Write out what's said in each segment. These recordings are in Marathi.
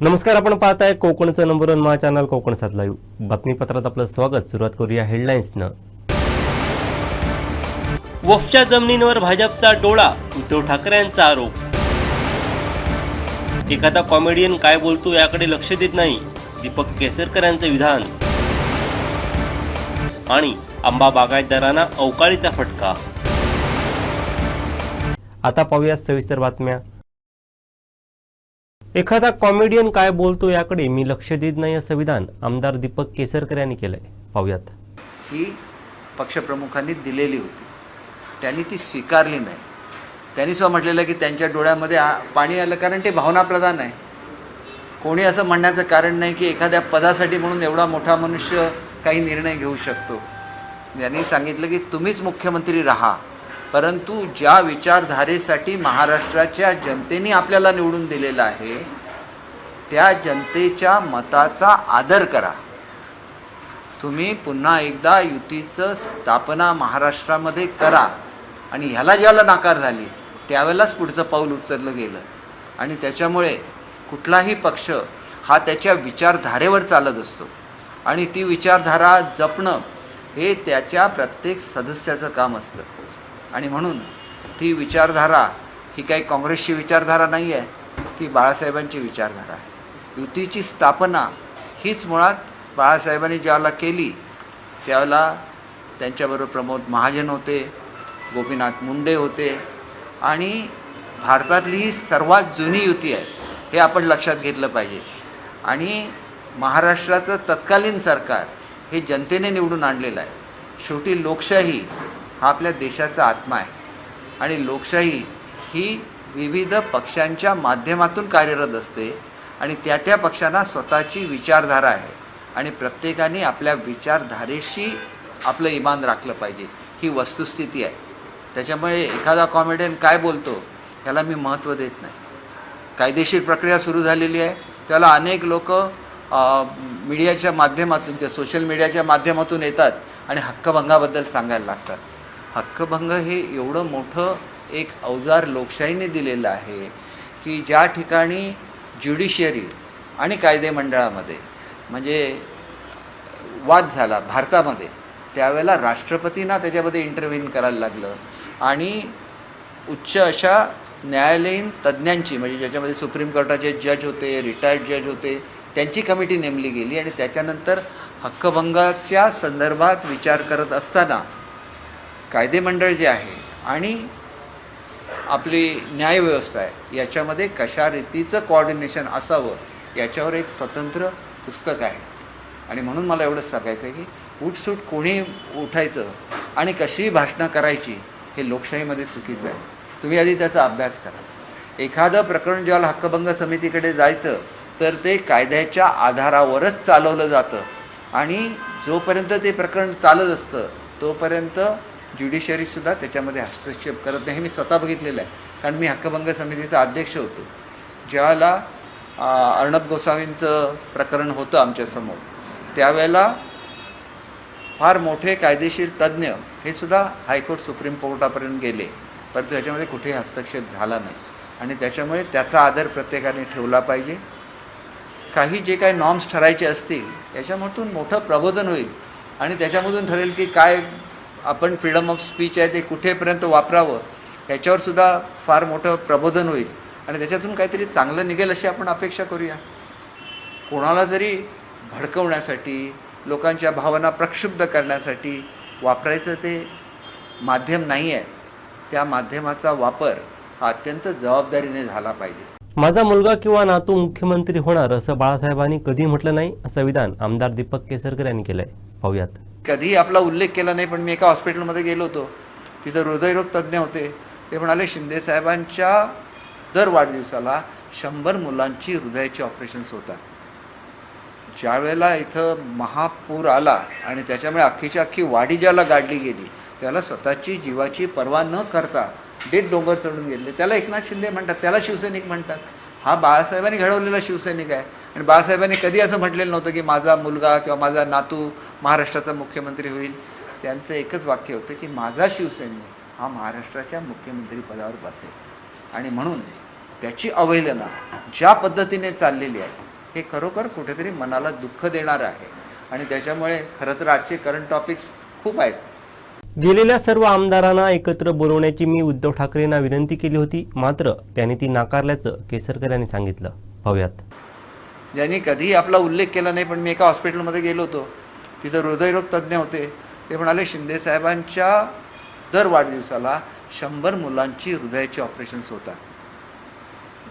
नमस्कार, आपण पाहताय कोकणचं नंबर 1 महा चॅनल कोकण 7 लाईव्ह बातमीपत्रात आपलं स्वागत. सुरुवात करूया हेडलाईन्सनं. वफच्या जमिनींवर भाजपचा डोळा, उद्धव ठाकरेंचा आरोप. एखादा कॉमेडियन काय बोलतो याकडे लक्ष देत नाही, दीपक केसरकर यांचं विधान. आणि आंबा बागायतदारांना अवकाळीचा फटका. आता पाहूया सविस्तर बातम्या. एखादा कॉमेडियन काय बोलतो याकडे मी लक्ष देत नाही असं विधान आमदार दीपक केसरकर यांनी केलंय. पाहूयात. ही पक्षप्रमुखांनी दिलेली होती, त्यांनी ती स्वीकारली नाही. त्यांनी स्वतः म्हटलेलं की त्यांच्या डोळ्यामध्ये पाणी आलं, कारण ते भावनाप्रधान आहे. कोणी असं म्हणण्याचं कारण नाही की एखाद्या पदासाठी म्हणून एवढा मोठा मनुष्य काही निर्णय घेऊ शकतो. त्यांनी सांगितलं की तुम्हीच मुख्यमंत्री राहा, परंतु ज्या विचारधारेसाठी महाराष्ट्राच्या जनतेने आपल्याला निवडून दिलेलं आहे त्या जनतेच्या मताचा आदर करा. तुम्ही पुन्हा एकदा युतीचं स्थापना महाराष्ट्रामध्ये करा. आणि ह्याला ज्याला नाकार झाली त्यावेळेलाच पुढचं पाऊल उचललं गेलं. आणि त्याच्यामुळे कुठलाही पक्ष हा त्याच्या विचारधारेवर चालत असतो आणि ती विचारधारा जपणं हे त्याच्या प्रत्येक सदस्याचं काम असतं. आणि म्हणून ती विचारधारा ही काही काँग्रेसची विचारधारा नाही आहे, ती बाळासाहेबांची विचारधारा आहे. युतीची स्थापना हीच मुळात बाळासाहेबांनी ज्यावेळेला केली त्यावेळेला त्यांच्याबरोबर प्रमोद महाजन होते, गोपीनाथ मुंडे होते. आणि भारतातली ही सर्वात जुनी युती आहे हे आपण लक्षात घेतलं पाहिजे. आणि महाराष्ट्राचं तत्कालीन सरकार हे जनतेने निवडून आणलेलं आहे. शेवटी लोकशाही हा आपल्या देशाचा आत्मा आहे आणि लोकशाही ही विविध पक्षांच्या माध्यमातून कार्यरत असते आणि त्या त्या पक्षांना स्वतःची विचारधारा आहे आणि प्रत्येकाने आपल्या विचारधारेशी आपलं इमान राखलं पाहिजे, ही वस्तुस्थिती आहे. त्याच्यामुळे एखादा कॉमेडियन काय बोलतो याला मी महत्त्व देत नाही. कायदेशीर प्रक्रिया सुरू झालेली आहे, त्याला अनेक लोक मीडियाच्या माध्यमातून किंवा सोशल मीडियाच्या माध्यमातून येतात आणि हक्कभंगाबद्दल सांगायला लागतात. हक्कभंग हे एवढं मोठं एक अवजार लोकशाहीने दिलेलं आहे की ज्या ठिकाणी ज्युडिशियरी आणि कायदे मंडळामध्ये म्हणजे वाद झाला भारतामध्ये त्यावेळेला राष्ट्रपतींना त्याच्यामध्ये इंटरव्हीन करायला लागलं आणि उच्च अशा न्यायालयीन तज्ज्ञांची म्हणजे ज्याच्यामध्ये सुप्रीम कोर्टाचे जज होते, रिटायर्ड जज होते, त्यांची कमिटी नेमली गेली. आणि त्याच्यानंतर हक्कभंगाच्या संदर्भात विचार करत असताना कायदे मंडळ जे आहे आणि आपली न्यायव्यवस्था आहे याच्यामध्ये कशा रीतीचं कोऑर्डिनेशन असावं याच्यावर एक स्वतंत्र पुस्तक आहे. आणि म्हणून मला एवढंच सांगायचं आहे की उठसूट कोणी उठायचं आणि कशी भाषणं करायची हे लोकशाहीमध्ये चुकीचं आहे. तुम्ही आधी त्याचा अभ्यास करा. एखादं प्रकरण ज्याला हक्कभंग समितीकडे जायचं तर ते कायद्याच्या आधारावरच चालवलं जातं आणि जोपर्यंत ते प्रकरण चालत असतं तोपर्यंत ज्युडिशरीसुद्धा त्याच्यामध्ये हस्तक्षेप करत नाही. हे मी स्वतः बघितलेलं आहे, कारण मी हक्कभंग समितीचा अध्यक्ष होतो. ज्यावेळेला अर्णब गोस्वामींचं प्रकरण होतं आमच्यासमोर त्यावेळेला फार मोठे कायदेशीर तज्ज्ञ हे सुद्धा हायकोर्ट सुप्रीम कोर्टापर्यंत गेले, परंतु त्याच्यामध्ये कुठेही हस्तक्षेप झाला नाही. आणि त्याच्यामुळे त्याचा आदर प्रत्येकाने ठेवला पाहिजे. काही जे काही नॉर्म्स ठरायचे असतील याच्यामधून मोठं प्रबोधन होईल आणि त्याच्यामधून ठरेल की काय आपण फ्रीडम ऑफ स्पीच आहे ते कुठेपर्यंत वापरावं याच्यावर सुद्धा फार मोठं प्रबोधन होईल आणि त्याच्यातून काहीतरी चांगलं निघेल अशी आपण अपेक्षा करूया. कोणाला जरी भडकवण्यासाठी, लोकांच्या भावना प्रक्षुब्ध करण्यासाठी वापरायचं ते माध्यम नाही आहे. त्या माध्यमाचा वापर हा अत्यंत जबाबदारीने झाला पाहिजे. माझा मुलगा किंवा नातू मुख्यमंत्री होणार असं बाळासाहेबांनी कधी म्हटलं नाही असं विधान आमदार दीपक केसरकर यांनी केलंय. पाहूयात. कधीही आपला उल्लेख केला नाही, पण मी एका हॉस्पिटलमध्ये गेलो होतो, तिथं हृदयरोग तज्ज्ञ होते. ते म्हणाले शिंदेसाहेबांच्या दर वाढदिवसाला 100 मुलांची हृदयाची ऑपरेशन्स होतात. ज्या वेळेला इथं महापूर आला आणि त्याच्यामुळे अख्खीच्या अख्खी वाडी ज्याला गाडली गेली त्याला स्वतःची जीवाची पर्वा न करता डेट डोंगर चढून गेले, त्याला एकनाथ शिंदे म्हणतात, त्याला शिवसैनिक म्हणतात. हा बाळासाहेबांनी घडवलेला शिवसैनिक आहे. आणि बाळासाहेबांनी कधी असं म्हटलेलं नव्हतं की माझा मुलगा किंवा माझा नातू महाराष्ट्राचा मुख्यमंत्री होईल. त्यांचं एकच वाक्य होतं की माझा शिवसैनिक हा महाराष्ट्राच्या मुख्यमंत्री पदावर बसेल. आणि म्हणून त्याची अवहेलना ज्या पद्धतीने चाललेली आहे हे खरोखर कुठेतरी मनाला दुःख देणारं आहे. आणि त्याच्यामुळे खरं तर आजचे करंट टॉपिक्स खूप आहेत. गेलेल्या सर्व आमदारांना एकत्र बोलवण्याची मी उद्धव ठाकरेंना विनंती केली होती, मात्र त्यांनी ती नाकारल्याचं केसरकर यांनी सांगितलं. पाहुयात. ज्यांनी कधीही आपला उल्लेख केला नाही, पण मी एका हॉस्पिटलमध्ये गेलो होतो, तिथं हृदयरोग तज्ज्ञ होते. ते म्हणाले शिंदेसाहेबांच्या दर वाढदिवसाला 100 मुलांची हृदयाची ऑपरेशन्स होतात.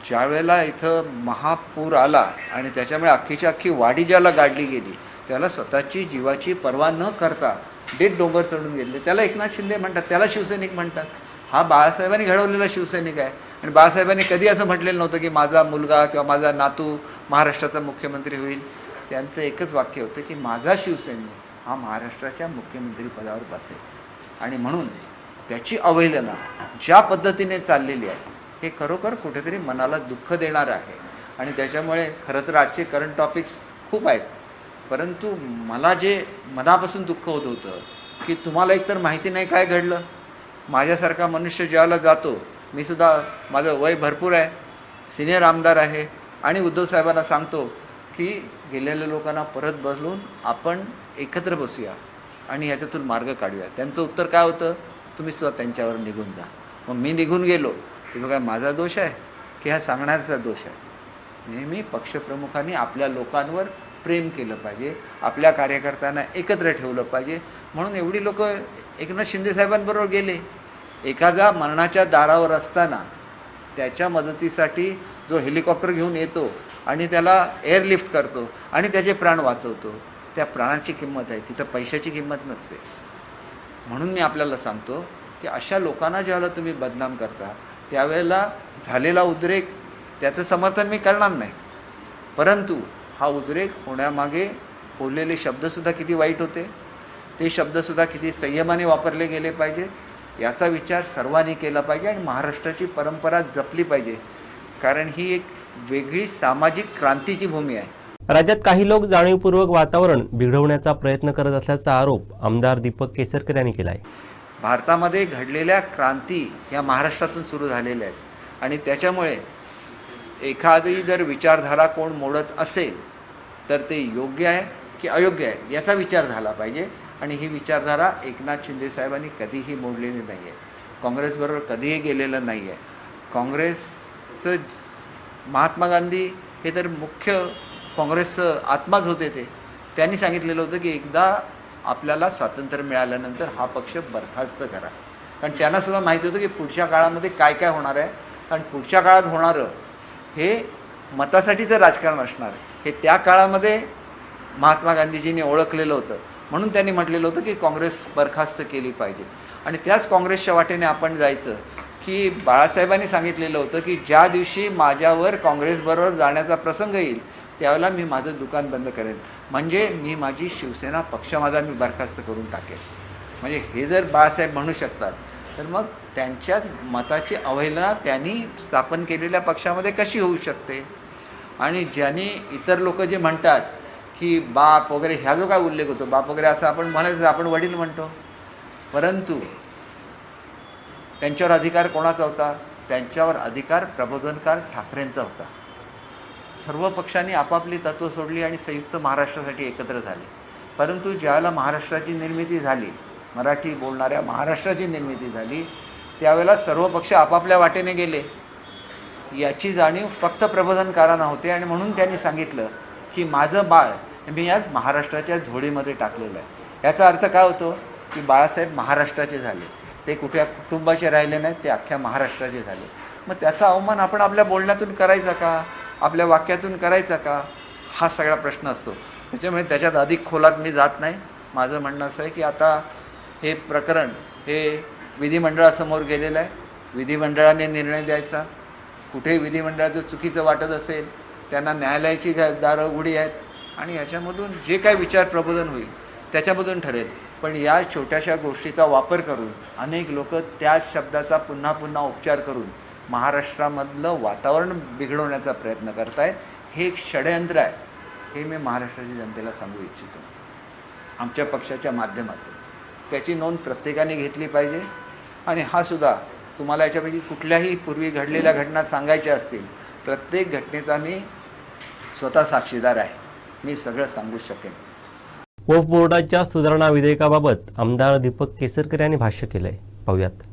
ज्यावेळेला इथं महापूर आला आणि त्याच्यामुळे अख्खीच्या अख्खी वाडी ज्याला गाडली गेली, त्याला स्वतःची जीवाची पर्वा न करता डेट डोंगर चढून गेले, त्याला एकनाथ शिंदे म्हणतात, त्याला शिवसैनिक म्हणतात. हा बाळासाहेबांनी घडवलेला शिवसैनिक आहे. आणि बाळासाहेबांनी कधी असं म्हटलेलं नव्हतं की माझा मुलगा किंवा माझा नातू महाराष्ट्राचा मुख्यमंत्री होईल. त्यांचं एकच वाक्य होतं की माझा शिवसैनिक हा महाराष्ट्राच्या मुख्यमंत्री पदावर बसेल. आणि म्हणून त्याची अवहेलना ज्या पद्धतीने चाललेली आहे हे खरोखर कुठेतरी मनाला दुःख देणारं आहे. आणि त्याच्यामुळे खरं तर आजचे करंट टॉपिक्स खूप आहेत, परंतु मला जे मनापासून दुःख होत होतं की तुम्हाला एकतर माहिती नाही काय घडलं. माझ्यासारखा मनुष्य ज्याला जातो, मी सुद्धा माझं वय भरपूर आहे, सिनियर आमदार आहे, आणि उद्धव साहेबांना सांगतो की गेलेल्या लोकांना परत बसवून आपण एकत्र बसूया आणि ह्याच्यातून मार्ग काढूया. त्यांचं उत्तर काय होतं, तुम्ही सुद्धा त्यांच्यावर निघून जा. मग मी निघून गेलो, तो काय माझा दोष आहे की हा सांगणाऱ्याचा दोष आहे? नेहमी पक्षप्रमुखांनी आपल्या लोकांवर प्रेम केलं पाहिजे, आपल्या कार्यकर्त्यांना एकत्र ठेवलं पाहिजे. म्हणून एवढी लोक एकनाथ शिंदेसाहेबांबरोबर गेले. एखादा मरणाच्या दारावर असताना त्याच्या मदतीसाठी जो हेलिकॉप्टर घेऊन येतो आणि त्याला एअरलिफ्ट करतो आणि त्याचे प्राण वाचवतो, त्या प्राणाची किंमत आहे, तिथं पैशाची किंमत नसते. म्हणून मी आपल्याला सांगतो की अशा लोकांना ज्यावेळेला तुम्ही बदनाम करता त्यावेळेला झालेला उद्रेक त्याचं समर्थन मी करणार नाही, परंतु हा उद्रेक होण्यामागे बोललेले शब्दसुद्धा किती वाईट होते, ते शब्दसुद्धा किती संयमाने वापरले गेले पाहिजे याचा विचार सर्वांनी केला पाहिजे. आणि महाराष्ट्राची परंपरा जपली पाहिजे, कारण ही एक वेगळी सामाजिक क्रांतीची भूमी आहे. राज्यात काही लोक जाणीवपूर्वक वातावरण बिघडवण्याचा प्रयत्न करत असल्याचा आरोप आमदार दीपक केसरकर यांनी केला आहे. भारतामध्ये घडलेल्या क्रांती या महाराष्ट्रातून सुरू झालेल्या आहेत आणि त्याच्यामुळे एखादी जर विचारधारा कोण मोडत असेल तर ते योग्य आहे की अयोग्य आहे याचा विचार झाला पाहिजे. आणि ही विचारधारा एकनाथ शिंदेसाहेबांनी कधीही मोडलेली नाही आहे, काँग्रेसबरोबर कधीही गेलेलं नाही आहे. काँग्रेसचं महात्मा गांधी हे तर मुख्य काँग्रेसचं आत्माच होते. त्यांनी सांगितलेलं होतं की एकदा आपल्याला स्वातंत्र्य मिळाल्यानंतर हा पक्ष बरखास्त करा, कारण त्यांनासुद्धा माहिती होतं की पुढच्या काळामध्ये काय काय होणार आहे. कारण पुढच्या काळात होणारं हे मतासाठीचं राजकारण असणार हे त्या काळामध्ये महात्मा गांधीजींनी ओळखलेलं होतं. म्हणून त्यांनी म्हटलेलं होतं की काँग्रेस बरखास्त केली पाहिजे. आणि त्याच काँग्रेसच्या वाटेने आपण जायचं की बाळासाहेबांनी सांगितलेलं होतं की ज्या दिवशी माझ्यावर काँग्रेसबरोबर जाण्याचा प्रसंग येईल त्यावेळेला मी माझं दुकान बंद करेन, म्हणजे मी माझी शिवसेना पक्ष माझा मी बरखास्त करून टाकेन. म्हणजे हे जर बाळासाहेब म्हणू शकतात तर मग त्यांच्याच मताची अवहेलना त्यांनी स्थापन केलेल्या पक्षामध्ये कशी होऊ शकते. आणि ज्यांनी इतर लोक जे म्हणतात की बाप वगैरे ह्या जो काय उल्लेख होतो, बाप वगैरे असं आपण म्हणायचं, आपण वडील म्हणतो, परंतु त्यांच्यावर अधिकार कोणाचा होता? त्यांच्यावर अधिकार प्रबोधनकार ठाकरेंचा होता. सर्व पक्षांनी आपापली तत्त्व सोडली आणि संयुक्त महाराष्ट्रासाठी एकत्र झाले. परंतु ज्यावेळेला महाराष्ट्राची निर्मिती झाली, मराठी बोलणाऱ्या महाराष्ट्राची निर्मिती झाली, त्यावेळेला सर्व पक्ष आपापल्या वाटेने गेले. याची जाणीव फक्त प्रबोधनकारांना होते आणि म्हणून त्यांनी सांगितलं की माझं बाळ मी आज महाराष्ट्राच्या झोळीमध्ये टाकलेलं आहे. याचा अर्थ काय होतो की बाळासाहेब महाराष्ट्राचे झाले, ते कुठल्या कुटुंबाचे राहिले नाहीत, ते अख्ख्या महाराष्ट्राचे झाले. मग त्याचा अवमान आपण आपल्या बोलण्यातून करायचा का, आपल्या वाक्यातून करायचा का, हा सगळा प्रश्न असतो. त्याच्यामुळे त्याच्यात अधिक खोलात मी जात नाही. माझं म्हणणं असं आहे की आता हे प्रकरण हे विधिमंडळासमोर गेलेलं आहे. विधिमंडळाने निर्णय द्यायचा. कुठेही विधिमंडळाचं चुकीचं वाटत असेल त्यांना न्यायालयाची दारं उघडी आहेत आणि याच्यामधून जे काही विचार प्रबोधन होईल त्याच्यामधून ठरेल. पण या छोट्याशा गोष्टीचा वापर करून अनेक लोक त्याच शब्दाचा पुन्हा पुन्हा उपचार करून महाराष्ट्रामधलं वातावरण बिघडवण्याचा प्रयत्न करत आहेत. हे एक षडयंत्र आहे, हे मी महाराष्ट्राच्या जनतेला सांगू इच्छितो. आमच्या पक्षाच्या माध्यमातून त्याची नोंद प्रत्येकाने घेतली पाहिजे. आणि हा सुद्धा तुम्हाला याच्यापैकी कुठल्याही पूर्वी घडलेल्या घटना सांगायच्या असतील, प्रत्येक घटनेचा मी स्वतः साक्षीदार आहे, मी सगळं सांगू शकेन. वक्फ बोर्डाच्या सुधारणा विधेयकाबाबत आमदार दीपक केसरकर यांनी भाष्य केलंय. पाहूयात.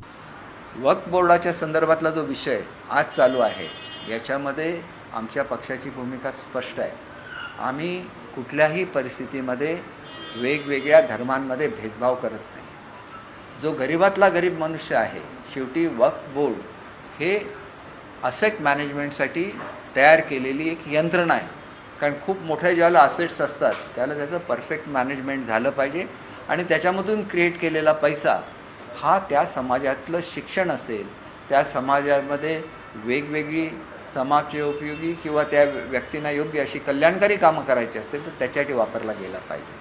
वक्फ बोर्डाच्या संदर्भातला जो विषय आज चालू आहे याच्यामध्ये आमच्या पक्षाची भूमिका स्पष्ट आहे. आम्ही कुठल्याही परिस्थितीमध्ये वेगवेगळ्या धर्मांमध्ये भेदभाव करत नाही. जो गरीबातला गरीब मनुष्य आहे, शेवटी वक्फ बोर्ड हे असेट मॅनेजमेंटसाठी तयार केलेली एक यंत्रणा आहे. कारण खूप मोठ्या ज्याला असेट्स असतात त्याला त्याचं परफेक्ट मॅनेजमेंट झालं पाहिजे आणि त्याच्यामधून क्रिएट केलेला पैसा हा त्या समाजातलं शिक्षण असेल, त्या समाजामध्ये वेगवेगळी समाजोपयोगी किंवा त्या व्यक्तींना योग्य अशी कल्याणकारी कामं करायची असतील तर त्याच्यासाठी वापरला गेला पाहिजे.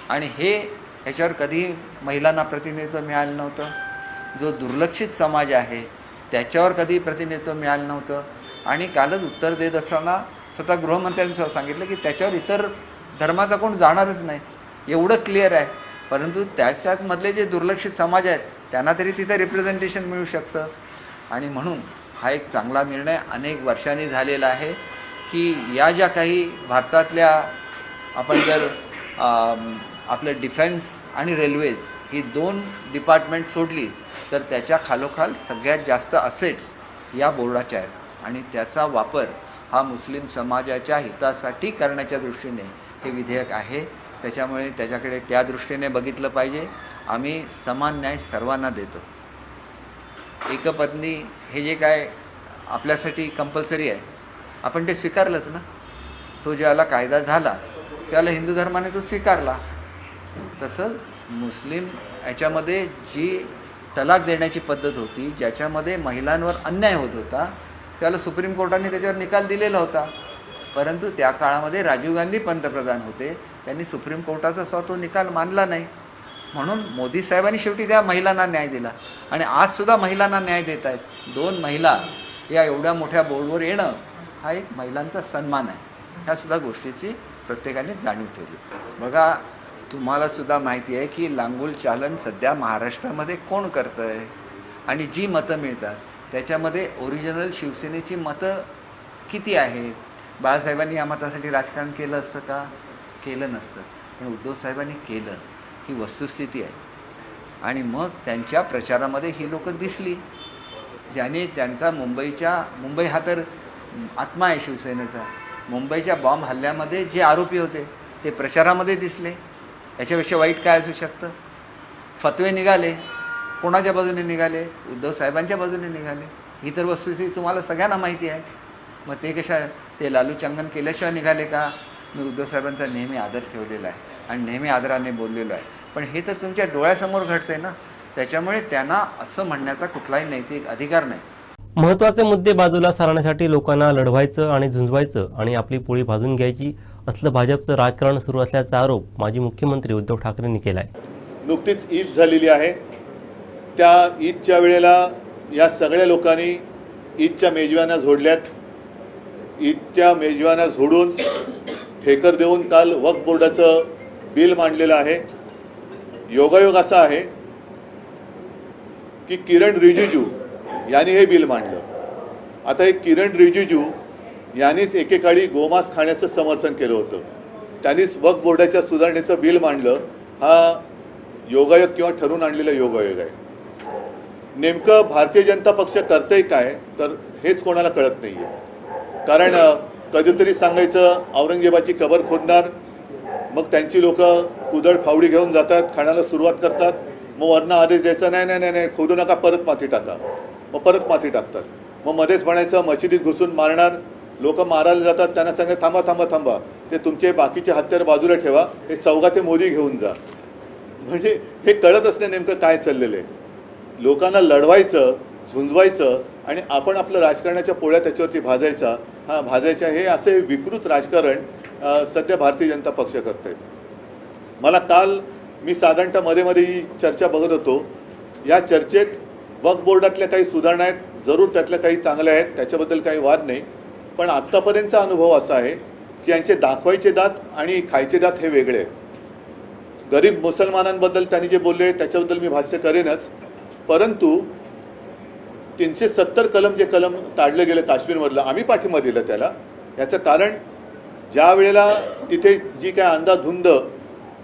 आणि ह्याच्यावर कधी महिलांना प्रतिनिधित्व मिळालं नव्हतं. जो दुर्लक्षित समाज आहे त्याच्यावर कधी प्रतिनिधित्व मिळालं नव्हतं. आणि कालच उत्तर देत असताना स्वतः गृहमंत्र्यांनी सांगितलं की त्याच्यावर इतर धर्माचा कोण जाणारच नाही, एवढं क्लिअर आहे. परंतु त्याच्याचमधले जे दुर्लक्षित समाज आहेत त्यांना तरी तिथं रिप्रेझेंटेशन मिळू शकतं. आणि म्हणून हा एक चांगला निर्णय अनेक वर्षांनी झालेला आहे की या ज्या काही भारतातल्या आपण जर आपलं डिफेन्स आणि रेल्वेज ही 2 डिपार्टमेंट सोडली तर त्याच्या खालोखाल सगळ्यात जास्त असेट्स या बोर्डाच्या आहेत. आणि त्याचा वापर हा मुस्लिम समाजाच्या हितासाठी करण्याच्या दृष्टीने हे विधेयक आहे. त्याच्यामुळे त्याच्याकडे त्या दृष्टीने बघितलं पाहिजे. आम्ही समान न्याय सर्वांना देतो. एकपत्नी हे जे काय आपल्यासाठी कंपल्सरी आहे आपण ते स्वीकारलंच ना. तो ज्याला कायदा झाला त्याला हिंदू धर्माने तो स्वीकारला. तसंच मुस्लिम याच्यामध्ये जी तलाक देण्याची पद्धत होती, ज्याच्यामध्ये महिलांवर अन्याय होत होता, त्याला सुप्रीम कोर्टाने त्याच्यावर निकाल दिलेला होता. परंतु त्या काळामध्ये राजीव गांधी पंतप्रधान होते, त्यांनी सुप्रीम कोर्टाचा तो निकाल मानला नाही. म्हणून मोदी साहेबांनी शेवटी त्या महिलांना न्याय दिला आणि आजसुद्धा महिलांना न्याय देत आहेत. 2 महिला या एवढ्या मोठ्या बोर्डवर येणं हा एक महिलांचा सन्मान आहे. ह्यासुद्धा गोष्टीची प्रत्येकाने जाणीव ठेवली. बघा, तुम्हालासुद्धा माहिती आहे की लांगुल चालन सध्या महाराष्ट्रामध्ये कोण करतं आहे आणि जी मतं मिळतात त्याच्यामध्ये ओरिजिनल शिवसेनेची मतं किती आहेत. बाळासाहेबांनी या मतासाठी राजकारण केलं असतं का? केलं नसतं. पण उद्धव साहेबांनी केलं, ही वस्तुस्थिती आहे. आणि मग त्यांच्या प्रचारामध्ये ही लोकं दिसली, ज्याने त्यांचा मुंबई हा तर आत्मा आहे शिवसेनेचा. मुंबईच्या बॉम्ब हल्ल्यामध्ये जे आरोपी होते ते प्रचारामध्ये दिसले. याच्यापेक्षा वाईट काय असू शकतं? फतवे निघाले, कोणाच्या बाजूने निघाले? उद्धव साहेबांच्या बाजूने निघाले. ही तर वस्तुस्थिती तुम्हाला सगळ्यांना माहिती आहे. मग ते लालूचंगन केल्याशिवाय निघाले का? मी उद्धव साहेबांचा नेहमी आदर ठेवलेला आहे आणि नेहमी आदराने बोललेलो आहे. पण हे तर तुमच्या डोळ्यासमोर घडतंय ना, त्याच्यामुळे त्यांना असं म्हणण्याचा कुठलाही नैतिक अधिकार नाही. महत्त्वाचे मुद्दे बाजूला सारण्यासाठी लोकांना लढवायचं आणि झुंजवायचं आणि आपली पोळी भाजून घ्यायची असलं भाजपचं राजकारण सुरू असल्याचा आरोप माजी मुख्यमंत्री उद्धव ठाकरेंनी केला आहे. नुकतीच ईद झालेली आहे. त्या ईदच्या वेळेला या सगळ्या लोकांनी ईदच्या मेजवान्या झोडल्यात. ईदच्या मेजवान्या झोडून ठेकर देऊन काल वक्फ बोर्डाचं बिल मांडलेलं आहे. योगायोग असा आहे की किरण रिजिजू यांनी हे बिल मांडलं. आता हे किरण रिजिजू यांनीच एकेकाळी गोमांस खाण्याचं समर्थन केलं होतं. त्यांनीच वक्फ बोर्डाच्या सुधारणेचं बिल मांडलं. हा योगायोग किंवा ठरवून आणलेला योगायोग आहे. नेमकं भारतीय जनता पक्ष करतंय काय तर हेच कोणाला कळत नाहीये. कारण कधीतरी सांगायचं औरंगजेबाची कबर खोदणार, मग त्यांची लोक कुदळ फावडी घेऊन जातात, खाण्याला सुरुवात करतात. मग वरनं आदेश द्यायचा नाही नाही नाही खोदू नका, परत माती टाका. मग परत माती टाकतात. मग मध्येच म्हणायचं मशिदीत घुसून मारणार. लोक मारायला जातात, त्यांना सांगा थांबा थांबा थांबा, ते तुमचे बाकीचे हत्यार बाजूला ठेवा, हे सौगाते मोदी घेऊन जा. म्हणजे हे कळतच नाही नेमकं काय चाललेलं आहे. लोकांना लढवायचं, झुंजवायचं आणि आपण आपलं राजकारणाच्या पोळ्या त्याच्यावरती भाजायच्या हे असे विकृत राजकारण सध्या भारतीय जनता पक्ष करते. मला काल मी साधारणतः मध्ये ही चर्चा बघत होतो. या चर्चेत वक्फ बोर्डातल्या काही सुधारणा आहेत, जरूर त्यातल्या काही चांगल्या आहेत, त्याच्याबद्दल काही वाद नाही. पण आत्तापर्यंतचा अनुभव असा आहे की यांचे दाखवायचे दात आणि खायचे दात हे वेगळे आहेत. गरीब मुसलमानांबद्दल त्यांनी जे बोलले त्याच्याबद्दल मी भाष्य करेनच. परंतु 370 कलम जे कलम ताडलं गेलं काश्मीरमधलं, आम्ही पाठिंबा दिला त्याला. याचं कारण ज्या वेळेला तिथे जी काय अंधाधुंद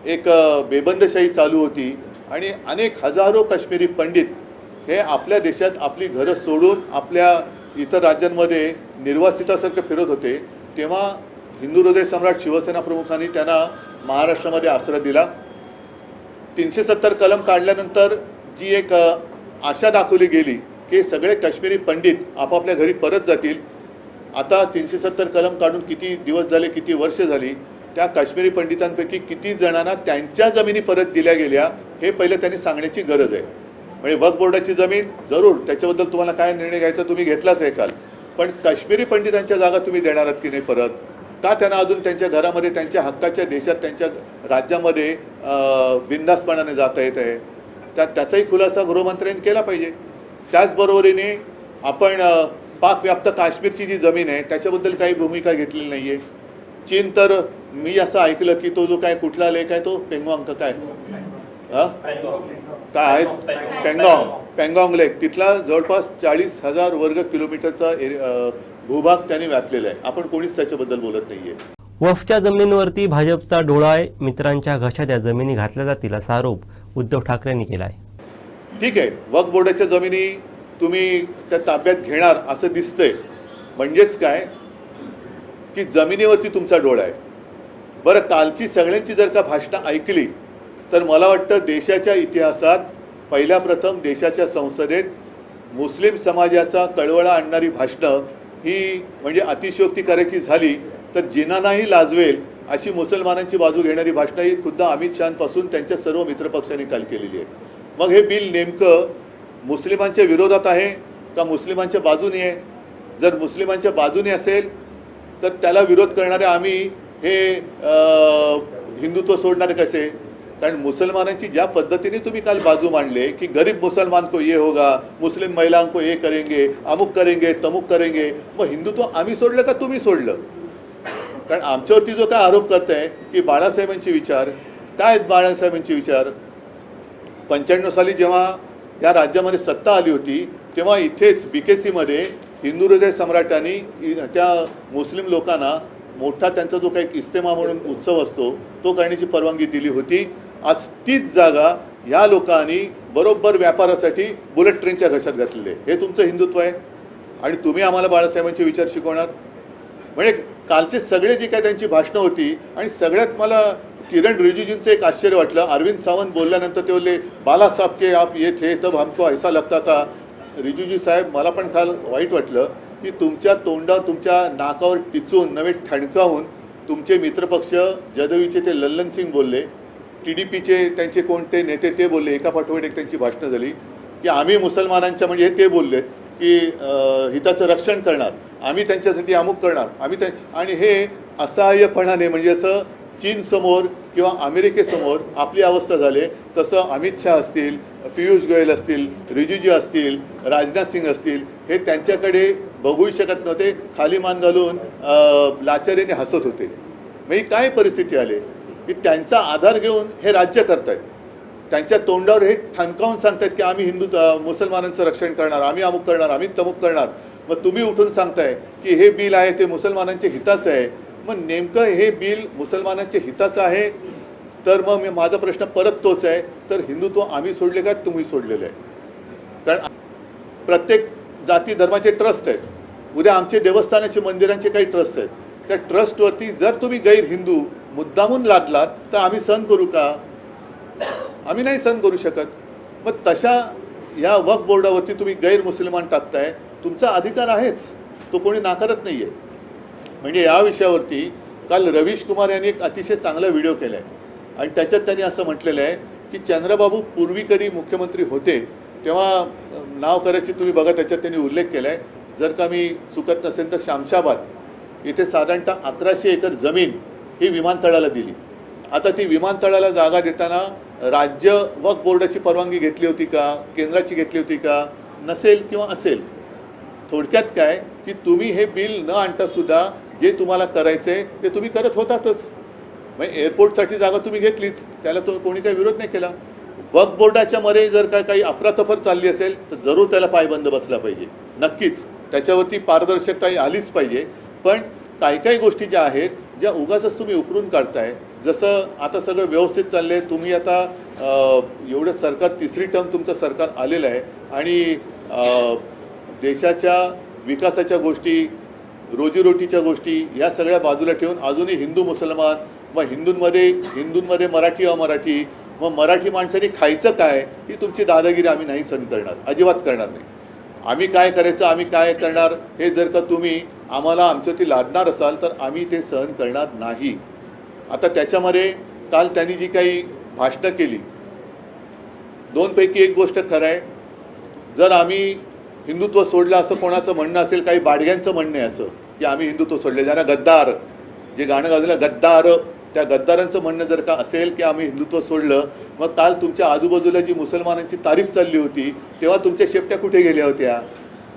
एक बेबंदशाही चालू होती आणि अनेक हजारो काश्मीरी पंडित हे आपल्या देशात आपली घरं सोडून आपल्या इतर राज्यांमध्ये निर्वासितासारखं फिरत होते, तेव्हा हिंदू हृदय सम्राट शिवसेना प्रमुखांनी त्यांना महाराष्ट्रामध्ये आश्रय दिला. 370 कलम काढल्यानंतर जी एक आशा दाखवली गेली की सगळे काश्मीरी पंडित आपापल्या घरी परत जातील. आता 370 कलम काढून किती दिवस झाले, किती वर्ष झाली, त्या काश्मीरी पंडितांपैकी किती जणांना त्यांच्या जमिनी परत दिल्या गेल्या हे पहिलं त्यांनी सांगण्याची गरज आहे. म्हणजे वक्फ बोर्डाची जमीन जरूर त्याच्याबद्दल तुम्हाला काय निर्णय घ्यायचा तुम्ही घेतलाच आहे काल, पण काश्मीरी पंडितांच्या जागा तुम्ही देणार आहात की नाही परत? का त्यांना अजून त्यांच्या घरामध्ये त्यांच्या हक्काच्या देशात त्यांच्या राज्यामध्ये बिनधास्तपणाने जाता येत आहे? त्याचाही खुलासा गृहमंत्र्यांनी केला पाहिजे. त्याचबरोबरीने आपण पाकव्याप्त काश्मीरची जी जमीन आहे त्याच्याबद्दल काही भूमिका घेतलेली नाही आहे. चीन तर मी असं ऐकलं की तो जो काय कुठला लेक आहे तो पेंगॉंग काय काय आहे पेंगॉंग लेक, तिथला जवळपास 40,000 वर्ग किलोमीटरचा भूभाग त्यांनी व्यापलेला आहे. आपण कोणीच त्याच्याबद्दल बोलत नाहीये. वफच्या जमिनींवरती भाजपचा डोळा आहे, मित्रांच्या घशात या जमिनी घातल्या जातील असा आरोप उद्धव ठाकरेंनी केला आहे. ठीक आहे, वक्फ बोर्डाच्या जमिनी तुम्ही त्या ताब्यात घेणार असं दिसतंय, म्हणजेच काय की जमिनीवरती तुमचा डोळा आहे. बरं, कालची सगळ्यांची जर का भाषणं ऐकली तर मला वाटतं देशाच्या इतिहासात पहिल्या प्रथम देशाच्या संसदेत मुस्लिम समाजाचा कळवळा आणणारी भाषणं ही म्हणजे अतिशयोक्ती करायची झाली तर जिनांनाही लाजवेल अशी मुसलमानांची बाजू घेणारी भाषणं ही खुद्द अमित शहापासून त्यांच्या सर्व मित्रपक्षांनी काल केलेली आहे. मग हे बिल नेमकं मुस्लिमांच्या विरोधात आहे का मुस्लिमांच्या बाजूने आहे? जर मुस्लिमांच्या बाजूने असेल तर त्याला विरोध करणारे आम्ही हे हिंदुत्व सोडणारे कसे? कारण मुसलमानांची ज्या पद्धतीने तुम्ही काल बाजू मांडले की गरीब मुसलमान को ये होगा, मुस्लिम महिलाओं को ये करेंगे, अमुक करेंगे, तमुक करेंगे, मग हिंदुत्व आम्ही सोडलं का तुम्ही सोडलं? कारण आमच्यावरती जो काय आरोप करताय की बाळासाहेबांचे विचार काय आहेत, बाळासाहेबांचे विचार 95 साली जेव्हा या राज्यामध्ये सत्ता आली होती तेव्हा इथेच BKC मध्ये हिंदू हृदय सम्राटांनी त्या मुस्लिम लोकांना मोठा त्यांचा जो काही इस्तेमा म्हणून उत्सव असतो तो करण्याची परवानगी दिली होती. आज तीच जागा या लोकांनी बरोबर व्यापारासाठी बुलेट ट्रेनच्या घशात घातलेले. हे तुमचं हिंदुत्व आहे आणि तुम्ही आम्हाला बाळासाहेबांचे विचार शिकवणार? म्हणजे कालचे सगळे जे काय त्यांची भाषणं होती आणि सगळ्यात मला किरण रिजिजूंचं एक आश्चर्य वाटलं. अरविंद सावंत बोलल्यानंतर ते बोलले बाला साहब के आप ये थे तब हमको ऐसा लगता था. रिजिजू साहेब, मला पण काल वाईट वाटलं की तुमच्या तोंडावर तुमच्या नाकावर टिचून नव्हे ठणकावून तुमचे मित्रपक्ष जदयूचे ते लल्लन सिंग बोलले, TDPचे त्यांचे कोणते नेते ते बोलले, एका पाठोपाठ एक त्यांची भाषणं झाली की आम्ही मुसलमानांच्या म्हणजे ते बोलले की हिताचं रक्षण करणार, आम्ही त्यांच्यासाठी अमुक करणार, आम्ही आणि हे असहाय्यपणाने म्हणजे असं चीन समोर किंवा अमेरिकेसमोर आपली अवस्था झाली. तसं अमित शहा असतील, पियुष गोयल असतील, रिजिजू असतील, राजनाथ सिंग असतील, हे त्यांच्याकडे बघूही शकत नव्हते, खाली मान घालून लाचारीने हसत होते. म्हणजे काय परिस्थिती आली की त्यांचा आधार घेऊन हे राज्य करतायत, त्यांच्या तोंडावर हे ठणकावून सांगतायत की आम्ही मुसलमानांचं रक्षण करणार, आम्ही अमुक करणार, आम्ही तमुक करणार. मग तुम्ही उठून सांगताय की हे बिल आहे ते मुसलमानांच्या हिताचं आहे. मग नेमकं हे बिल मुसलमानांच्या हिताचं आहे तर मग माझा प्रश्न परत तोच आहे, तर हिंदुत्व आम्ही सोडले का तुम्ही सोडलेलं आहे? कारण प्रत्येक जाती धर्माचे ट्रस्ट आहेत, उद्या आमचे देवस्थानाचे मंदिरांचे काही ट्रस्ट आहेत, त्या ट्रस्टवरती जर तुम्ही गैर हिंदू मुद्दामून लादलात तर आम्ही सहन करू का? आम्ही नाही सहन करू शकत. मग तशा या वक्फ बोर्डावरती तुम्ही गैर मुसलमान टाकताय, तुमचा अधिकार आहेच, तो कोणी नाकारत नाहीये. म्हणजे या विषयावरती काल रवीश कुमार यांनी एक अतिशय चांगला व्हिडिओ केला आहे आणि त्याच्यात त्यांनी असं म्हटलेलं आहे की चंद्रबाबू पूर्वी कधी मुख्यमंत्री होते तेव्हा नाव करायची तुम्ही बघा, त्याच्यात त्यांनी उल्लेख केला आहे. जर का मी चुकत नसेल तर शामशाबाद इथे साधारणतः 1100 एकर जमीन ही विमानतळाला दिली. आता ती विमानतळाला जागा देताना राज्य वक्फ बोर्डाची परवानगी घेतली होती का, केंद्राची घेतली होती का? नसेल किंवा असेल. थोडक्यात काय की तुम्ही हे बिल न आणता सुद्धा जे तुम्हाला करायचंय ते तुम्ही करत होतातच. म्हणजे एअरपोर्टसाठी जागा तुम्ही घेतलीच, त्याला कोणी काही विरोध नाही केला. वक्फ बोर्डाच्या मध्ये जर काही अफरातफर चालली असेल तर जरूर त्याला पायबंद बसला पाहिजे, नक्कीच त्याच्यावरती पारदर्शकता आलीच पाहिजे. पण काही काही गोष्टी ज्या आहेत ज्या उगाचच तुम्ही उकरून काढताय. जसं आता सगळं व्यवस्थित चाललंय, तुम्ही आता एवढं सरकार तिसरी टर्म तुमचं सरकार आलेलं आहे आणि देशाच्या विकासाच्या गोष्टी, रोजीरोटीच्या गोष्टी या सगळ्या बाजूला ठेवून अजूनही हिंदू मुसलमान, मग हिंदूंमध्ये मराठी अमराठी, मग मराठी माणसांनी खायचं काय, ही तुमची दादागिरी आम्ही नाही सहन करणार, अजिबात करणार नाही. आम्ही काय करायचं, आम्ही काय करणार, हे जर का तुम्ही आम्हाला आमच्यावरती लादणार असाल तर आम्ही ते सहन करणार नाही. आता त्याच्यामध्ये काल त्यांनी जी काही भाषणं केली, दोनपैकी एक गोष्ट खरं आहे, जर आम्ही हिंदुत्व सोडलं असं कोणाचं म्हणणं असेल, काही बाडग्यांचं म्हणणं आहे असं की आम्ही हिंदुत्व सोडले, ज्यांना गद्दार, जे गाणं गाजलं गद्दार, त्या गद्दारांचं म्हणणं जर का असेल की आम्ही हिंदुत्व सोडलं, मग काल तुमच्या आजूबाजूला जी मुसलमानांची तारीफ चालली होती तेव्हा तुमच्या शेपट्या कुठे गेल्या होत्या?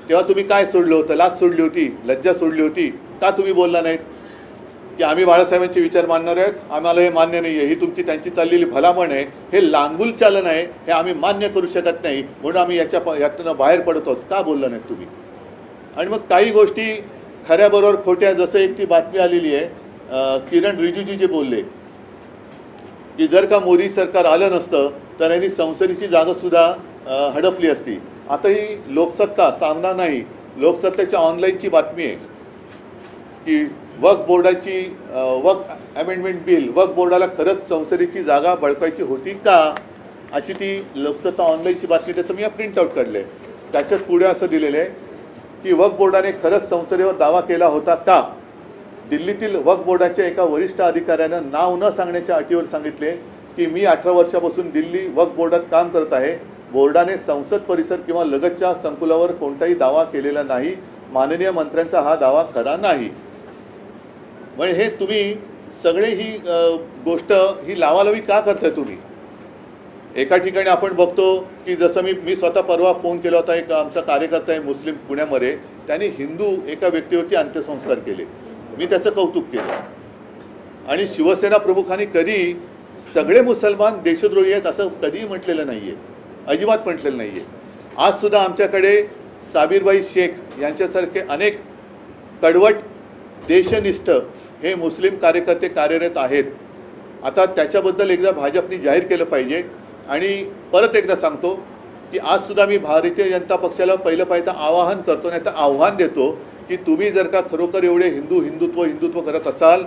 तेव्हा तुम्ही काय सोडलं होतं? लाच सोडली होती, लज्जा सोडली होती, का तुम्ही बोलला नाहीत की आम्ही बाळासाहेबांचे विचार मानणार आहेत, आम्हाला हे मान्य नाही आहे, ही तुमची त्यांची चाललेली भलामण आहे, हे लांगुल चालन आहे, हे आम्ही मान्य करू शकत नाही, म्हणून आम्ही यातून बाहेर पडत आहोत, का बोलला नाहीत तुम्ही? आणि मग काही गोष्टी खऱ्याबरोबर खोट्या, जसं एक ती बातमी आलेली आहे, किरण रिजिजू जे बोलले की जर का मोदी सरकार आलं नसतं तर यांनी संसदेची जागा सुद्धा हडपली असती. आता ही लोकसत्ता सामना नाही, लोकसत्तेच्या ऑनलाईनची बातमी आहे की वक्फ बोर्डाची वक्फ अमेंडमेंट बिल, वक्फ बोर्डाला खरंच संसदेची जागा बळकायची होती का, अशी ती लोकसत्ता ऑनलाईनची बातमी. त्याचं मी प्रिंट आउट काढलंय. त्याच्यात पुढे असं दिलेलं आहे की वक्फ बोर्डाने खरंच संसदेवर दावा केला होता का. दिल्लीतील वक्फ बोर्डाच्या एका वरिष्ठ अधिकाऱ्यानं नाव न सांगण्याच्या अटीवर सांगितले की मी 18 वर्षापासून दिल्ली वक्फ बोर्डात काम करत आहे. बोर्डाने संसद परिसर किंवा लगतच्या संकुलावर कोणताही दावा केलेला नाही. माननीय मंत्र्यांचा हा दावा खरा नाही. म्हणजे हे तुम्ही सगळे ही गोष्ट ही लावालावी का करताय तुम्ही? एका ठिकाणी आपण बघतो की जसं मी स्वतः परवा फोन केला होता, एक आमचा कार्यकर्ता आहे मुस्लिम पुण्यामध्ये, त्यांनी हिंदू एका व्यक्तीवरती अंत्यसंस्कार केले. मी त्याचं कौतुक केलं. आणि शिवसेना प्रमुखांनी कधी सगळे मुसलमान देशद्रोही आहेत असं कधीही म्हटलेलं नाहीये, अजिबात म्हटलेलं नाहीये. आज सुद्धा आमच्याकडे साबीरबाई शेख यांच्यासारखे अनेक कडवट देशनिष्ठ हे मुस्लिम कार्यकर्ते कार्यरत आहेत. आता त्याच्याबद्दल एकदा भाजपने जाहीर केलं पाहिजे. आणि परत एकदा सांगतो की आज सुद्धा मी भारतीय जनता पक्षाला पहिलं पाहिजे आवाहन करतो, नाही तर आव्हान देतो की तुम्ही जर का खरोखर एवढे हिंदुत्व करत असाल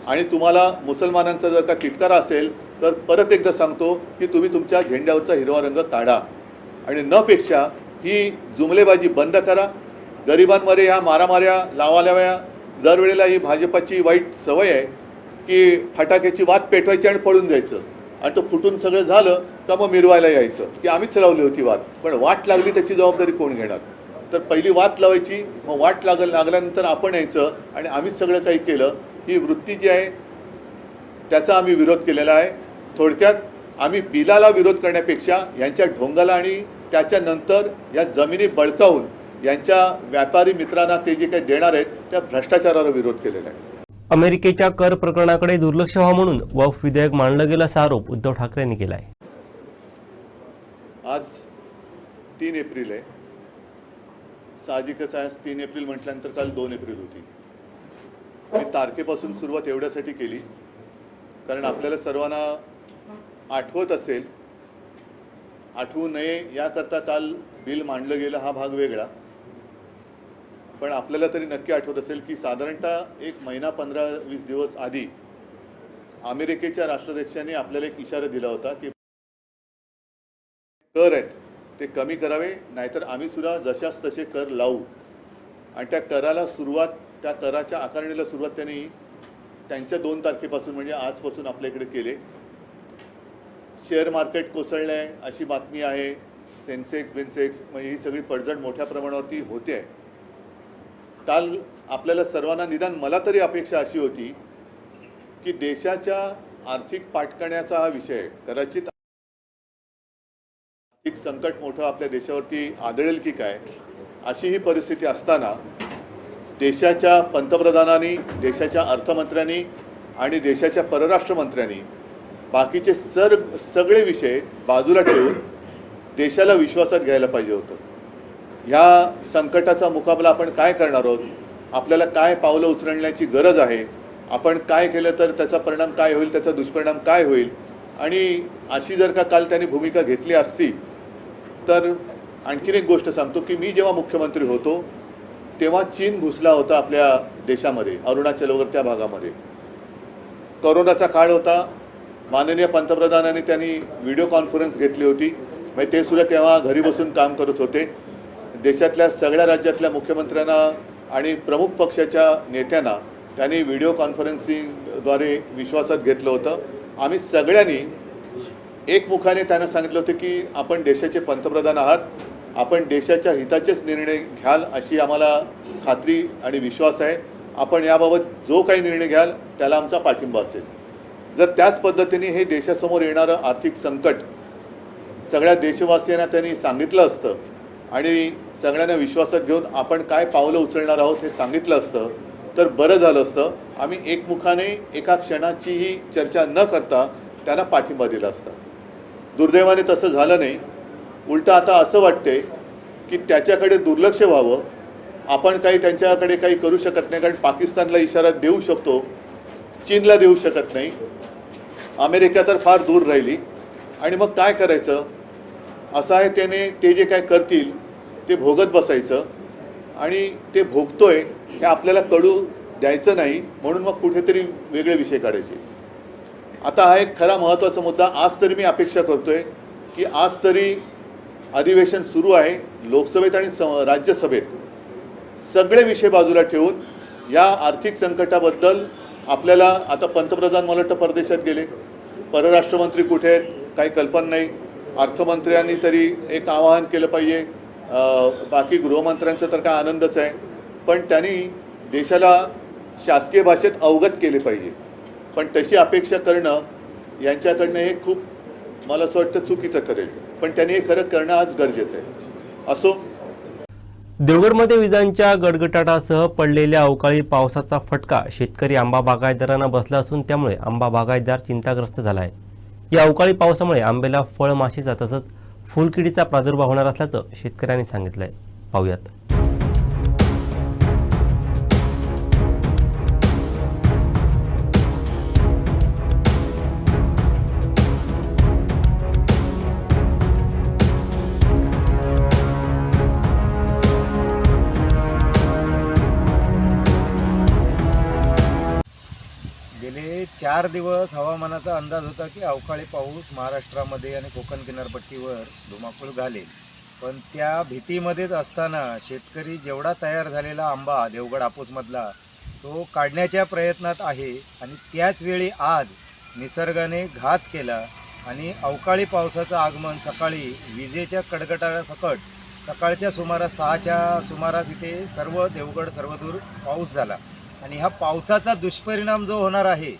आणि तुम्हाला मुसलमानांचा जर का तिटकारा असेल तर परत एकदा सांगतो की तुम्ही तुमच्या झेंड्यावरचा हिरवा रंग काढा आणि न पेक्षा ही जुमलेबाजी बंद करा. गरिबांमध्ये ह्या मारामाऱ्या लावालाव्या दरवेळेला ही भाजपाची वाईट सवय आहे की फटाक्याची वात पेटवायची आणि पळून जायचं आणि तो फुटून सगळं झालं का मग मिरवायला यायचं की आम्हीच लावली होती वात. पण वाट लागली त्याची जबाबदारी कोण घेणार? तर पहिली वाट लावायची, मग वाट लागल्यानंतर आपण यायचं आणि आम्हीच सगळं काही केलं. ही वृत्ती जी आहे त्याचा आम्ही विरोध केलेला आहे. थोडक्यात आम्ही बिलाला विरोध करण्यापेक्षा यांच्या ढोंगाला आणि त्याच्यानंतर या जमिनी बळकावून यांच्या व्यापारी मित्रांना ते जे काही देणार आहेत त्या भ्रष्टाचाराला विरोध केलेला आहे. अमेरिकेच्या कर प्रकरणाकडे दुर्लक्ष व्हावं म्हणून वक्फ विधेयक मांडलं गेलं असा आरोप उद्धव ठाकरेंनी केला आहे. आज 3 एप्रिल आहे. साहजिकच आहे 3 एप्रिल म्हटल्यानंतर काल 2 एप्रिल होती. मी तारखेपासून सुरुवात एवढ्यासाठी केली कारण आपल्याला सर्वांना आठवत असेल, आठवू नये याकरता काल बिल मांडलं गेलं हा भाग वेगळा. पण आपल्याला तरी नक्की आठवत असेल की साधारणतः 1 महिना 15-20 दिवस आधी अमेरिकेच्या राष्ट्राध्यक्षांनी आपल्याला एक इशारा दिला होता की कर आहेत ते कमी करावे, नाहीतर आम्ही सुद्धा जशास तसे कर लावू. आणि त्या कराला सुरुवात, त्या कराच्या आकारणीला सुरुवात त्यांनी त्यांच्या 2 तारखेपासून म्हणजे आजपासून आपल्याकडे केले. शेअर मार्केट कोसळलं आहे अशी बातमी आहे. सेन्सेक्स म्हणजे ही सगळी पडझड मोठ्या प्रमाणावरती होते आहे. काल आपल्याला सर्वांना, निदान मला तरी अपेक्षा अशी होती की देशाच्या आर्थिक पाठकण्याचा हा विषय, कदाचित आर्थिक संकट मोठं आपल्या देशावरती आदळेल की काय अशी ही परिस्थिती असताना देशाच्या पंतप्रधानांनी, देशाच्या अर्थमंत्र्यांनी आणि देशाच्या परराष्ट्र मंत्र्यांनी बाकीचे सगळे विषय बाजूला ठेवून देशाला विश्वासात घ्यायला पाहिजे होतं. ह्या संकटाचा मुकाबला आपण काय करणार आहोत आपल्याला काय पावलं उचलण्याची गरज आहे, आपण काय केलं तर त्याचा परिणाम काय होईल, त्याचा दुष्परिणाम काय होईल. आणि अशी जर का काल त्यांनी भूमिका घेतली असती तर आणखीन एक गोष्ट सांगतो की मी जेव्हा मुख्यमंत्री होतो तेव्हा चीन घुसला होता आपल्या देशामध्ये, अरुणाचल वगैरे त्या भागामध्ये. कोरोनाचा काळ होता. माननीय पंतप्रधानांनी त्यांनी व्हिडिओ कॉन्फरन्स घेतली होती. म्हणजे ते सुद्धा तेव्हा घरी बसून काम करत होते. देशातल्या सगळ्या राज्यातल्या मुख्यमंत्र्यांना आणि प्रमुख पक्षाच्या नेत्यांना त्यांनी व्हिडिओ कॉन्फरन्सिंगद्वारे विश्वासात घेतलं होतं. आम्ही सगळ्यांनी एकमुखाने त्यांना सांगितलं होतं की आपण देशाचे पंतप्रधान आहात, आपण देशाच्या हिताचेच निर्णय घ्याल अशी आम्हाला खात्री आणि विश्वास आहे. आपण याबाबत जो काही निर्णय घ्याल त्याला आमचा पाठिंबा असेल. जर त्याच पद्धतीने हे देशासमोर येणारं आर्थिक संकट सगळ्या देशवासियांना त्यांनी सांगितलं असतं आणि सगळ्यांना विश्वासात घेऊन आपण काय पावलं उचलणार आहोत हे सांगितलं असतं तर बरं झालं असतं. आम्ही एकमुखाने एका क्षणाचीही चर्चा न करता त्यांना पाठिंबा दिला असता. दुर्दैवाने तसं झालं नाही. उलटं आता असं वाटते की त्याच्याकडे दुर्लक्ष व्हावं. आपण काही त्यांच्याकडे काही करू शकत नाही, कारण पाकिस्तानला इशारा देऊ शकतो, चीनला देऊ शकत नाही, अमेरिका तर फार दूर राहिली. आणि मग काय करायचं असं आहे. त्याने ते जे काय करतील ते भोगत बसायचं आणि ते भोगतोय हे आपल्याला कळू द्यायचं नाही, म्हणून मग कुठेतरी वेगळे विषय काढायचे. आता हा एक खरा महत्त्वाचा मुद्दा. आज तरी मी अपेक्षा करतोय की आज तरी अधिवेशन सुरू आहे लोकसभेत आणि राज्यसभेत, सगळे विषय बाजूला ठेवून या आर्थिक संकटाबद्दल आपल्याला, आता पंतप्रधान मला वाटतं परदेशात गेले, परराष्ट्रमंत्री कुठे आहेत काही कल्पना नाही, अर्थमंत्र्यांनी तरी एक आवाहन केलं पाहिजे, बाकी गृहमंत्र्यांचा तर काय आनंदच आहे, पण त्यांनी देशाला शासकीय भाषेत अवगत केले पाहिजे. पण तशी अपेक्षा करणं यांच्याकडनं हे खूप मला असं वाटतं चुकीचं करेल. पण त्यांनी हे खरं करणं आज गरजेचं आहे. असो. देवगडमध्ये विजांच्या गडगडाटासह पडलेल्या अवकाळी पावसाचा फटका शेतकरी आंबा बागायतदारांना बसला असून त्यामुळे आंबा बागायतदार चिंताग्रस्त झाला आहे. या अवकाळी पावसामुळे आंब्याला फळमाशीचा तसंच फुलकिडीचा प्रादुर्भाव होणार असल्याचं शेतकऱ्यांनी सांगितलं आहे. पाहूयात. गेले 4 दिवस हवामानाचा अंदाज होता की अवकाळी पाऊस महाराष्ट्रामध्ये आणि कोकण किनारपट्टीवर धुमाकूळ घालेल. पण त्या भीतीमध्येच असताना शेतकरी जेवढा तयार झालेला आंबा देवगड हापूसमधला तो काढण्याच्या प्रयत्नात आहे. आणि त्याचवेळी आज निसर्गाने घात केला आणि अवकाळी पावसाचं आगमन सकाळी विजेच्या कडकडाटासकट सकाळच्या सुमारास 6च्या सुमारास इथे सर्व देवगड सर्वदूर पाऊस झाला. आणि ह्या पावसाचा दुष्परिणाम जो होणार आहे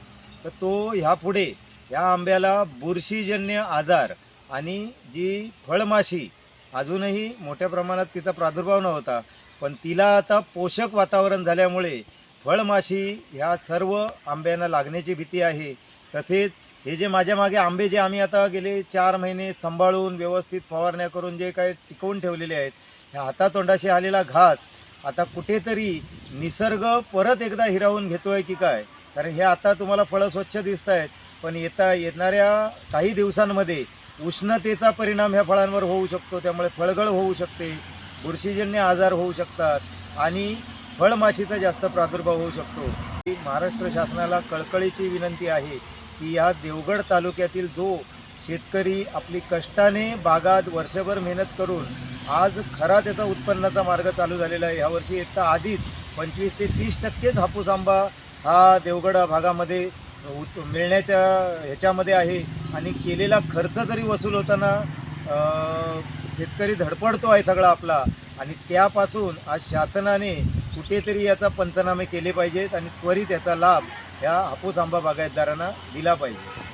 तर तो ह्यापुढे ह्या आंब्याला बुरशीजन्य आजार आणि जी फळमाशी अजूनही मोठ्या प्रमाणात तिचा प्रादुर्भाव नव्हता, पण तिला आता पोषक वातावरण झाल्यामुळे फळमाशी ह्या सर्व आंब्यांना लागण्याची भीती आहे. तसेच हे जे माझ्या मागे आंबे जे आम्ही आता गेले 4 महिने सांभाळून व्यवस्थित फवारण्या करून जे काही टिकवून ठेवलेले आहेत, ह्या हातातोंडाशी आलेला घास आता कुठेतरी निसर्ग परत एकदा हिरावून घेतोय की काय. कारण हे आता तुम्हाला फळं स्वच्छ दिसत आहेत, पण येणाऱ्या काही दिवसांमध्ये उष्णतेचा परिणाम ह्या फळांवर होऊ शकतो. त्यामुळे फळगळ होऊ शकते, बुरशीजन्य आजार होऊ शकतात आणि फळमाशीचा जास्त प्रादुर्भाव होऊ शकतो. महाराष्ट्र शासनाला कळकळीची विनंती आहे की या देवगड तालुक्यातील जो शेतकरी आपली कष्टाने बागात वर्षभर मेहनत करून आज खरा त्याचा उत्पन्नाचा मार्ग चालू झालेला आहे. यावर्षी येता आधीच 25 ते 30% हापूस आंबा हा देवगड भागामध्ये मिळण्याच्या ह्याच्यामध्ये आहे. आणि केलेला खर्च जरी वसूल होताना शेतकरी धडपडतो आहे सगळा आपला. आणि त्यापासून आज शासनाने कुठेतरी याचा पंचनामे केले पाहिजेत आणि त्वरित याचा लाभ ह्या हापूस आंबा बागायतदारांना दिला पाहिजे.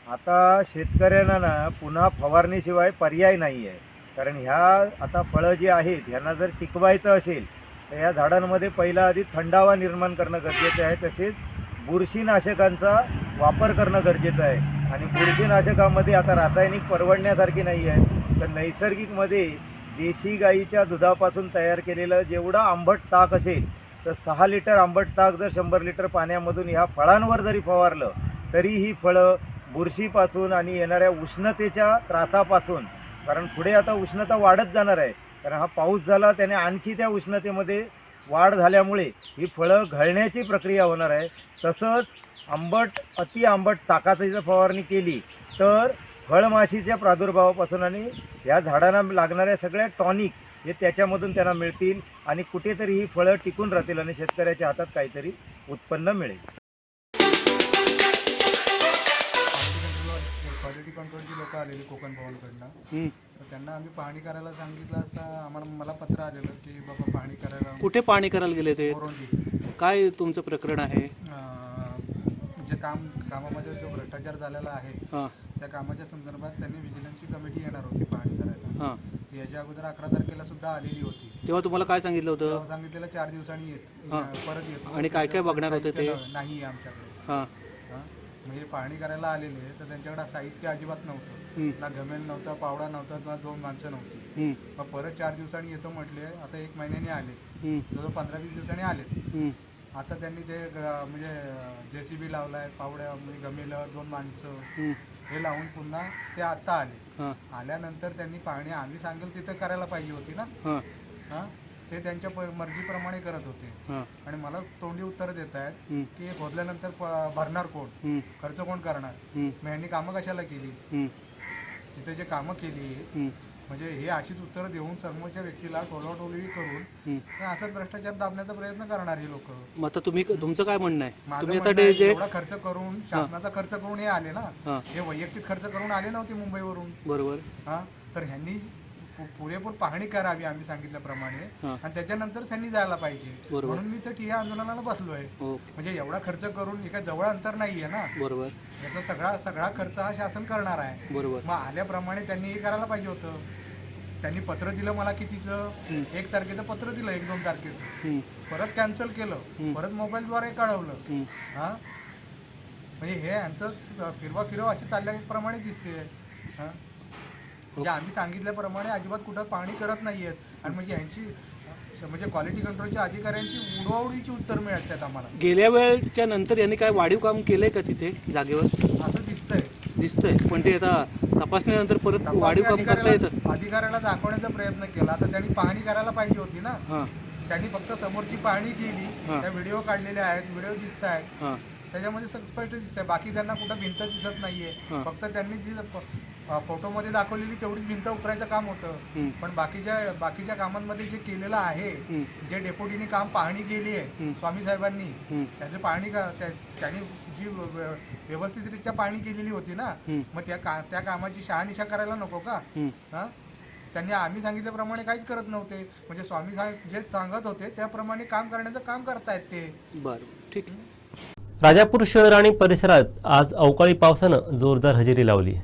आता शेतकऱ्यांना ना पुन्हा फवारणीशिवाय पर्याय नाही आहे. कारण ह्या आता फळं जी आहेत ह्यांना जर टिकवायचं असेल तर या झाडांमध्ये पहिला आधी थंडावा निर्माण करणं गरजेचं आहे. तसेच बुरशीनाशकांचा वापर करणं गरजेचं आहे. आणि बुरशीनाशकामध्ये आता रासायनिक परवडण्यासारखी नाही आहे, तर नैसर्गिकमध्ये देशी गाईच्या दुधापासून तयार केलेलं जेवढं आंबट ताक असेल तर 6 लिटर आंबट ताक जर 100 लिटर पाण्यामधून ह्या फळांवर जरी फवारलं तरी ही फळं बुरशीपासून आणि येणाऱ्या उष्णतेच्या त्रासापासून, कारण पुढे आता उष्णता वाढत जाणार आहे, कारण हा पाऊस झाला त्याने आणखी त्या उष्णतेमध्ये वाढ झाल्यामुळे ही फळं घळण्याची प्रक्रिया होणार आहे. तसंच अति आंबट ताकाची जर फवारणी केली तर फळमाशीच्या प्रादुर्भावापासून आणि या झाडांना लागणाऱ्या सगळ्या टॉनिक हे त्याच्यामधून त्यांना मिळतील आणि कुठेतरी ही फळं टिकून राहतील आणि शेतकऱ्याच्या हातात काहीतरी उत्पन्न मिळेल. क्वालिटी कंट्रोलची लोक आलेली कोकण भवनकडनं, तर त्यांना आम्ही पाहणी करायला सांगितलं असता मला पत्र आलेलं की बाबा पाहणी करायला. कुठे पाहणी करायला गेले ते? कोरोंडी. काय तुमचं प्रकरण आहे? जे कामामध्ये जो भ्रष्टाचार झालेला आहे हां त्या कामाच्या संदर्भात त्यांनी व्हिजिलन्सची कमिटी येणार होती पाहणी करायला. हां. ती याच्या अगोदर 11 तारखेला सुद्धा आलेली होती. तेव्हा तुम्हाला काय सांगितलं होतं? तेव्हा सांगितलेलं 4 दिवसांनी परत येतो. आणि काय काय बघणार होते ते? नाही आमच्याकडे. हां म्हणजे पाहणी करायला आलेले तर त्यांच्याकडे साहित्य अजिबात नव्हतं. ना घमेल नव्हता, पावडा नव्हता, ना 2 माणसं नव्हती. मग परत 4 दिवसांनी येतो म्हटले. आता 1 महिन्याने आले, जवळ 15-20 दिवसांनी आले. आता त्यांनी ते म्हणजे JCB लावलाय, पावड्या म्हणजे घमेल 2 माणसं हे लावून पुन्हा ते आता आले. आल्यानंतर त्यांनी पाहणी आम्ही सांगेल तिथं करायला पाहिजे होती ना. हां ते त्यांच्या मर्जीप्रमाणे करत होते आणि मला तोंडी उत्तर देत आहेत की हे खोदल्यानंतर भरणार कोण, खर्च कोण करणार, मग यांनी कामं कशाला केली, तिथे जे कामं केली म्हणजे हे अशीच उत्तरं देऊन समोरच्या व्यक्तीला टोलवाटोलवी करून असंच भ्रष्टाचार दाबण्याचा प्रयत्न करणार ही लोक. मग आता तुमचं काय म्हणणं आहे? माझं म्हणणं आहे, एवढा खर्च करून, शासनाचा खर्च करून हे आले ना, हे वैयक्तिक खर्च करून आले नव्हते मुंबईवरून. बरोबर. तर ह्यांनी पुरेपूर पाहणी करावी आम्ही सांगितल्याप्रमाणे आणि त्याच्यानंतर त्यांनी जायला पाहिजे. म्हणून मी तर ठिय्या आंदोलनाला बसलोय. म्हणजे एवढा खर्च करून एका जवळ अंतर नाहीये ना. बरोबर. याचा सगळा खर्च हा शासन करणार आहे. बरोबर. मग आल्याप्रमाणे त्यांनी हे करायला पाहिजे होतं. त्यांनी पत्र दिलं मला कितीचं, 1 तारखेचं पत्र दिलं, 1-2 तारखेचं, परत कॅन्सल केलं, परत मोबाईलद्वारे कळवलं. म्हणजे हे यांचं फिरवा अशी चालल्याप्रमाणे दिसते. म्हणजे आम्ही सांगितल्याप्रमाणे अजिबात कुठं पाहणी करत नाहीयेत आणि म्हणजे यांची म्हणजे क्वालिटी कंट्रोलच्या अधिकाऱ्यांची उडवाउडीची उत्तर मिळतात आम्हाला. गेल्या वेळच्या नंतर यांनी काय वाढीव काम केलंय का तिथे जागेवर? असं दिसतंय. पण ते आता तपासणीनंतर परत वाढीव काम करता येतं? अधिकाऱ्याला दाखवण्याचा प्रयत्न केला तर त्यांनी पाहणी करायला पाहिजे होती ना. त्यांनी फक्त समोरची पाहणी केली, त्या व्हिडिओ काढलेले आहेत, व्हिडिओ दिसत आहेत, त्याच्यामध्ये स्पष्ट दिसत आहे. बाकी त्यांना कुठं भिंत दिसत नाहीये. फक्त त्यांनी जी फोटोमध्ये दाखवलेली तेवढीच भिंत उकरायचं काम होतं. पण बाकीच्या कामांमध्ये जे केलेलं आहे, जे डेप्युटीने काम पाहणी केली आहे स्वामी साहेबांनी, त्याची पाहणी त्यांनी जी व्यवस्थितरित्या पाहणी केलेली होती ना, मग त्या कामाची शहानिशा करायला नको का? त्यांनी आम्ही सांगितल्याप्रमाणे काहीच करत नव्हते. म्हणजे स्वामी साहेब जे सांगत होते त्याप्रमाणे काम करण्याचं काम करतायत ते. बरं, ठीक. राजापूर शहर आणि परिसरात आज अवकाळी पावसानं जोरदार हजेरी लावली.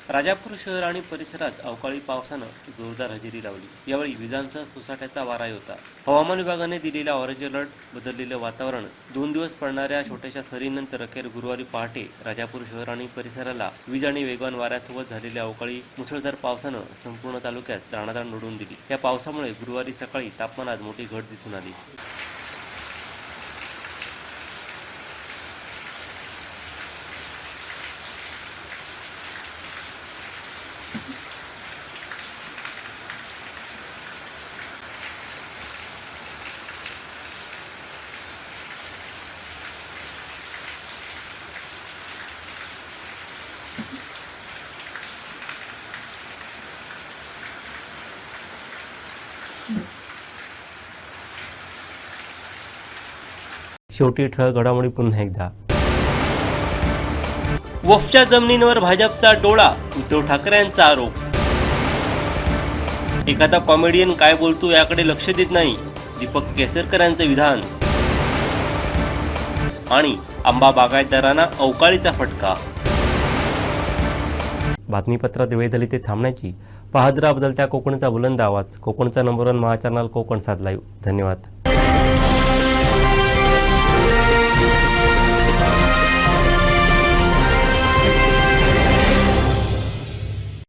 राजापूर शहर आणि परिसरात अवकाळी पावसानं जोरदार हजेरी लावली. यावेळी विजांसह सोसाट्याचा वाराही होता. हवामान विभागाने दिलेल्या ऑरेंज अलर्ट बदललेलं वातावरण, 2 दिवस पडणाऱ्या छोट्याशा सरीनंतर अखेर गुरुवारी पहाटे राजापूर शहर आणि परिसराला वीज आणि वेगवान वाऱ्यासोबत झालेल्या अवकाळी मुसळधार पावसानं संपूर्ण तालुक्यात दाणादाण उडवून दिली. या पावसामुळे गुरुवारी सकाळी तापमानात मोठी घट दिसून आली. शेवटी ठळक घडामोडी पुन्हा एकदा. वफच्या जमिनींवर भाजपचा डोळा, उद्धव ठाकरेंचा आरोप. एखादा कॉमेडियन काय बोलतो याकडे लक्ष देत नाही, दीपक केसरकर यांचं विधान. आणि आंबा बागायतदारांना अवकाळीचा फटका. बातमीपत्रात वेळ झाली ते थांबण्याची. पाहत राहा बदलत्या कोकणचा बुलंद आवाज. कोकणचा नंबर 1 महाचॅनल कोकण 7 लाईव्ह. धन्यवाद.